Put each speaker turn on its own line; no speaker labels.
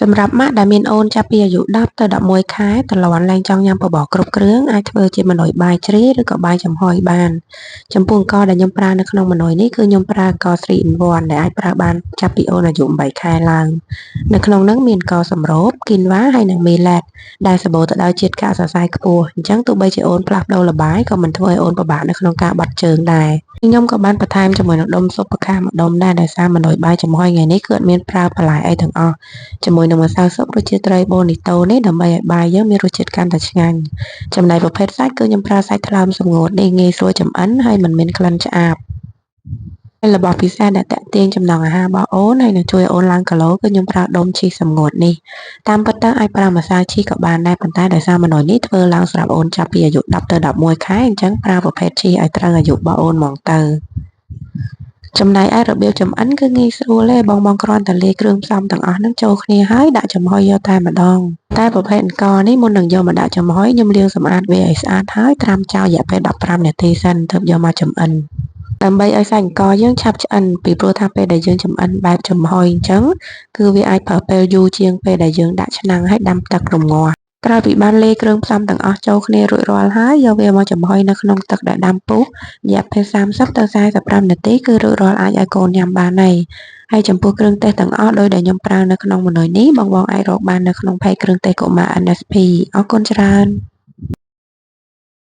សម្រាប់ម៉ាក់ដែលមានអូនចាប់ពីអាយុ10ទៅ11ខែត្រលាន់ឡើងចង់ញ៉ាំបបរគ្រប់គ្រឿងអាចធ្វើជាម៉ឺនុយបាយជ្រាឬក៏បាយចំហុយបានចំពោះអង្ករដែលខ្ញុំប្រើនៅក្នុងម៉ឺនុយនេះគឺខ្ញុំប្រើអង្ករ3 in 1ដែលអាចប្រើបានចាប់ពីអូនអាយុ8ខែឡើងនៅក្នុងនោះមានអង្ករសម្រូបគីនវ៉ាហើយនិងមេឡាតដែលសម្បូរទៅដោយជាតិកាកសរសៃខ្ពស់អញ្ចឹងទោះបីជាអូនផ្លាស់ប្ដូរល្បាយក៏មិនធ្វើឲ្យអូនពិបាកនៅក្នុងការបត់ជើងដែរខ្ញុំក៏បានបន្ថែមជាមួយនឹងដុំស៊ុបផ្កាម្ដុំដែរដោយសារម៉ឺនុយបាយចំហុយថ្ងៃនេះគឺអត់មានប្រើបន្លែអីទាំងអស់ជាមួយនឹងម្សៅស៊ុបរសជាតិត្រីបូនីតូនេះដើម្បីឲ្យបាយយើងមានរសជាតិកាន់តែឆ្ងាញ់ចំណែកប្រភេទសាច់គឺខ្ញុំប្រើសាច់ថ្លើមសម្ងួតនេះងាយស្រួលចម្អិនហើយមិនមានក្លិនឆ្អាបហើយរបស់ពិសេសដែលតាក់ទាញចំណង់អាហាររបស់អូនហើយនឹងជួយឲ្យអូនឡើងគីឡូគឺខ្ញុំប្រើដុំជីសសម្ងួតនេះតាមពិតទៅអាចប្រើម្សៅជីក៏បានដែរប៉ុន្តែដោយសារម៉ឺនុយនេះធ្វើឡើងសម្រាប់អូនចាប់ពីអាយុ10ទៅ11ខែអញ្ចឹងប្រើប្រភេទជីឲ្យត្រូវអាយុរបស់អូនហ្មងទៅចំណែកឯរបៀបចម្អិនគឺងាយស្រួលទេបងគ្រាន់តែលាយគ្រឿងផ្សំទាំងអស់ហ្នឹងចូលគ្នាហើយដាក់ចំហុយយកតែម្ដងតែប្រភេទអង្ករនេះមុននឹងយកមកដាក់ចំហុយខ្ញុំលាងសម្អាតវាឲ្យស្អាតហើយត្រាំចោលរយៈពេល15នាទីសិនទើបយកមកចម្អិនដើម្បីឲ្យសាច់អង្ករយើងឆាប់ឆ្អិនពីព្រោះថាពេលដែលយើងចម្អិនបែបចំហុយអញ្ចឹងគឺវាអាចប្រើពេលយូរជាងពេលដែលយើងដាក់ឆ្នាំងហើយដាំទឹករម្ងាស់ក្រោយពីបានលាយគ្រឿងផ្សំទាំងអស់ចូលគ្នារួចរាល់ហើយយកវាមកចំហុយនៅក្នុងទឹកដែលដាំពុះរយៈពេល30ទៅ45នាទីគឺរួចរាល់អាចឲ្យកូនញ៉ាំបានហើយចំពោះគ្រឿងទេសទាំងអស់ដោយដែលខ្ញុំប្រើនៅក្នុងម៉ឺនុយនេះបងអាចរកបាននៅក្នុងផេកគ្រឿងទេសកុមារ NSP អរគុណច្រើន